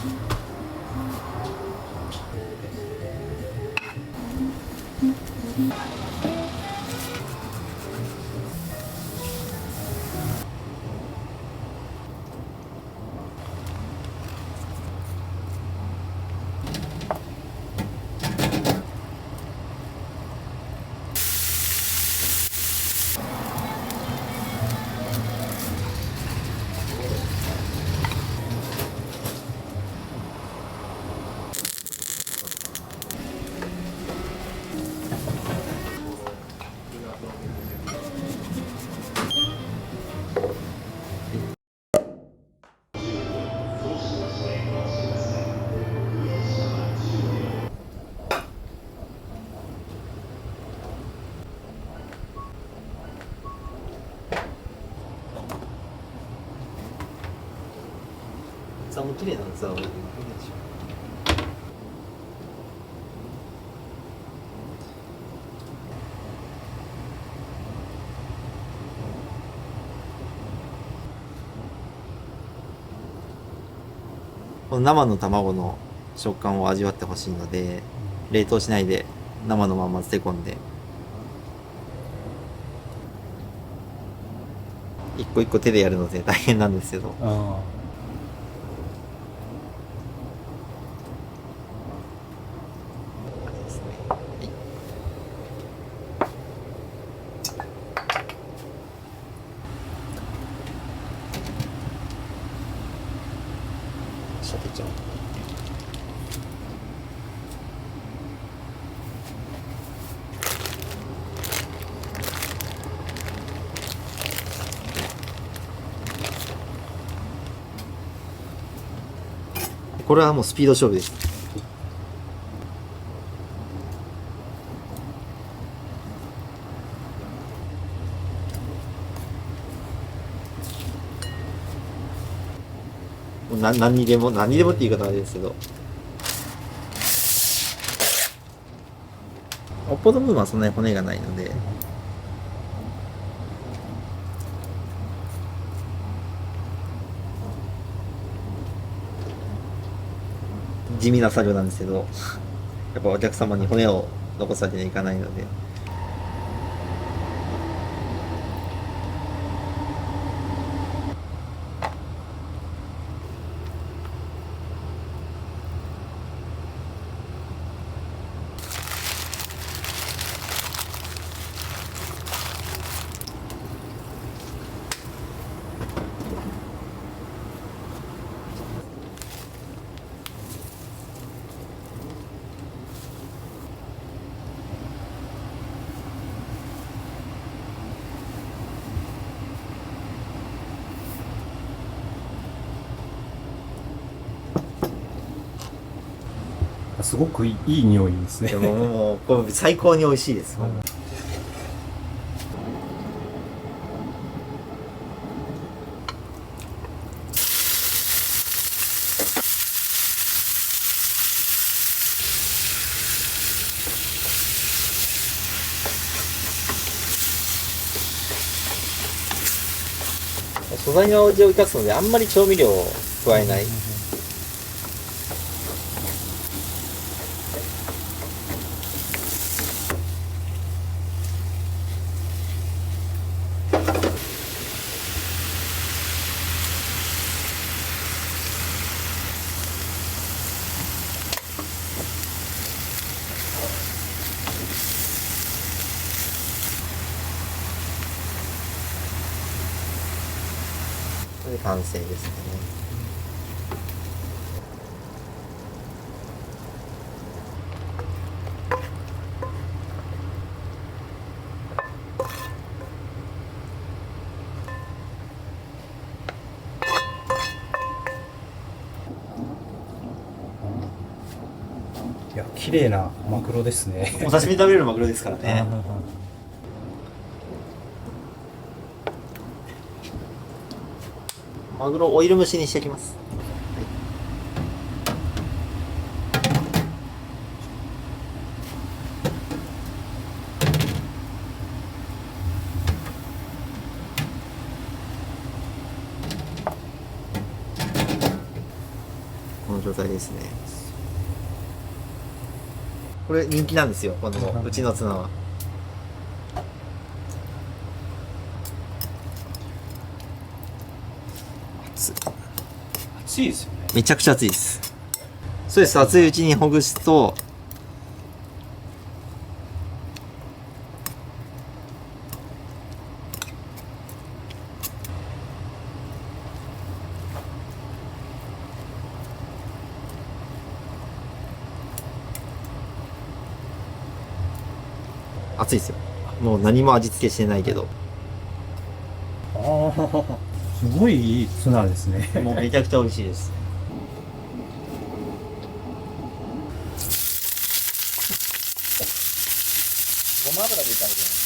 器も綺麗な器を入れていでしょこの生の卵の食感を味わってほしいので、冷凍しないで生のまま漬け込んで、一個一個手でやるので大変なんですけど。シャケちゃん。これはもうスピード勝負です。何にでもって言い方はあれですけど、おっぽの部分はそんなに骨がないので、地味な作業なんですけど、やっぱお客様に骨を残すわけにはいかないので。すごくいい匂いですね。もうこれ最高に美味しいです。素材の味を生かすので、あんまり調味料を加えない。これで完成ですね。いや、綺麗なマグロですね。お刺身食べれるマグロですからね。マグロオイル蒸しにしていきます。このの状態ですね。これ人気なんですよ、このうちのツナは。熱いですよね。めちゃくちゃ熱いです。そうです、熱いうちにほぐすと、熱いですよ。もう何も味付けしてないけど。ああ、すごいいいツナですね。もうめちゃくちゃ美味しいです。ごま油で炒めてます。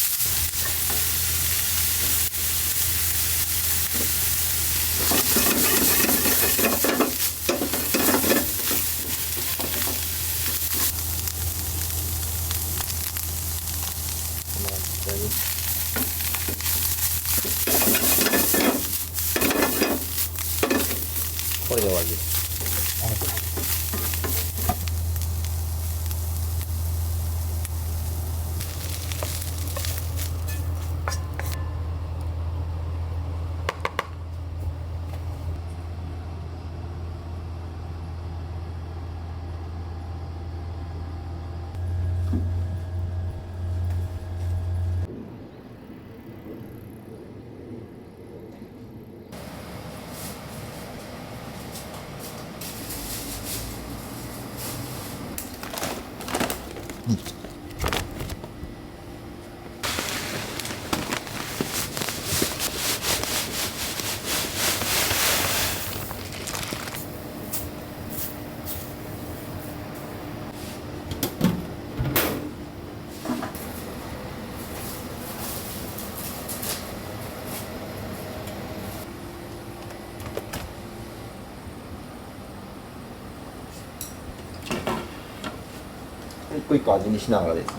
この間にこれで終わりです。一個一個味見しながらですね。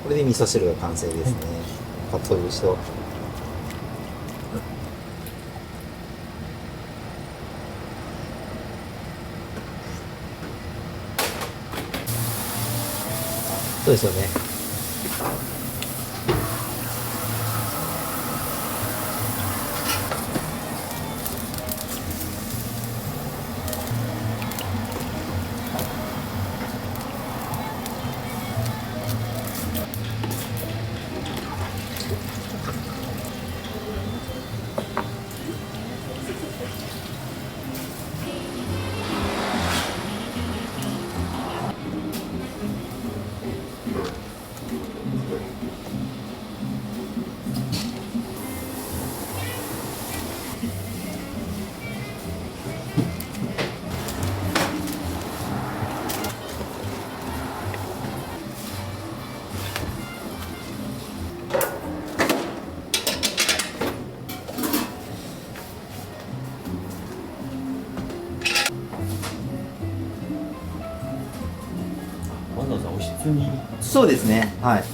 これで味噌汁が完成ですね。かつお節と。そうですよね。わざわざおひつに。そうですね。はい。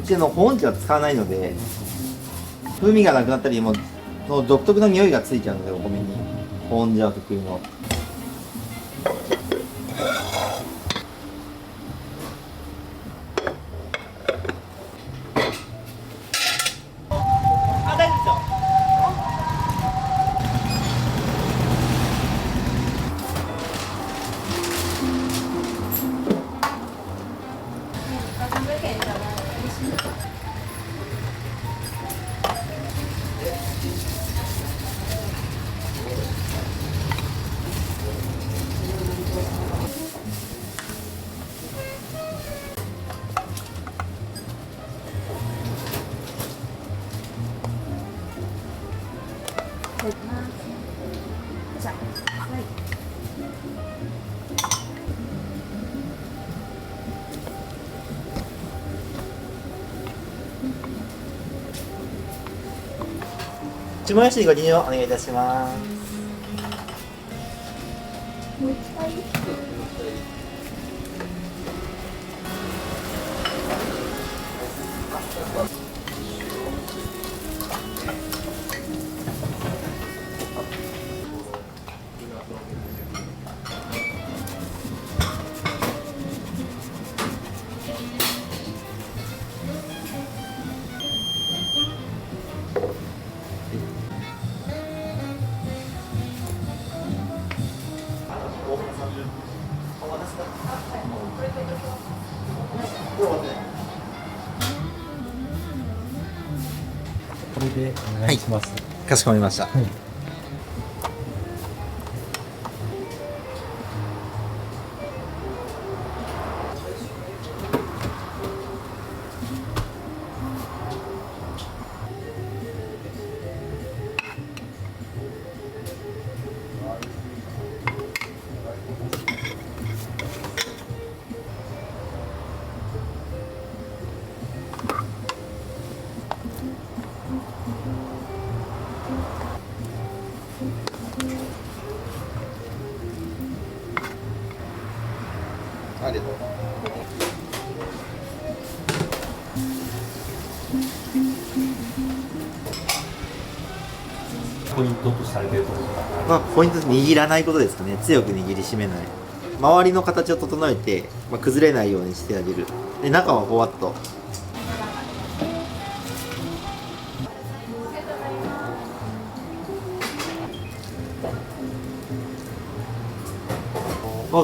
うちの保温器は使わないので、風味がなくなったり、もうその独特の匂いがついちゃうので、お米に。保温茶特有の。あ、大丈夫ですよ。じゃあ、はい。注文用紙にご記入をお願いいたします。もう一回。これでお願いします。かしこまりました。はい。ありがとう。ポイントとされてるところがまあ、ポイント握らないことですかね。強く握りしめない。周りの形を整えて、まあ、崩れないようにしてあげる。で、中はふわっと。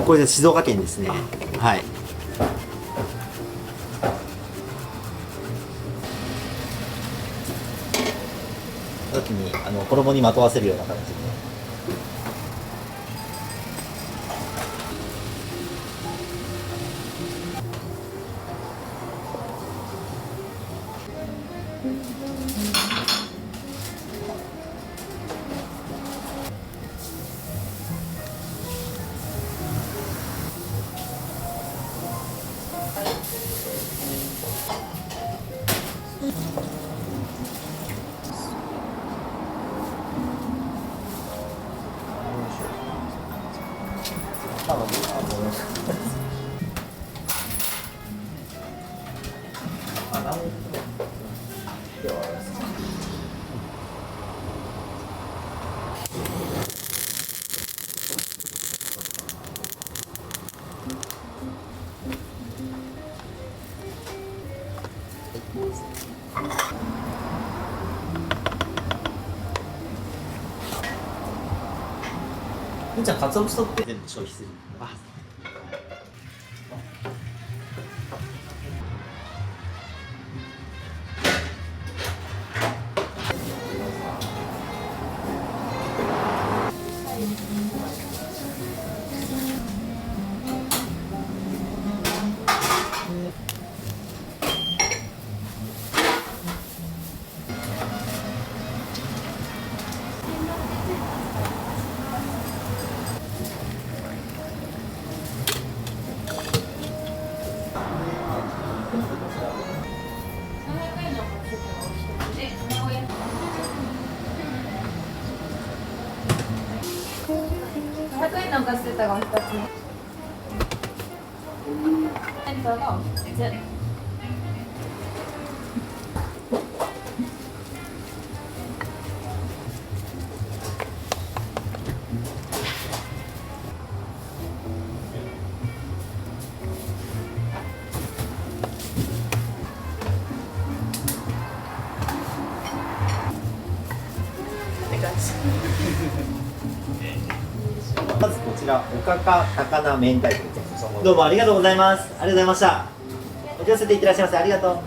これで静岡県ですね。はい。時に衣にまとわせるような形で。ふんちゃん、鰹節取って全部消費する。あ、500円なんかしてたが2つ。何かが全部。まずこちら、おかか高菜明太子です。どうもありがとうございます。ありがとうございました。お気をつけていってらっしゃいませ。ありがとう。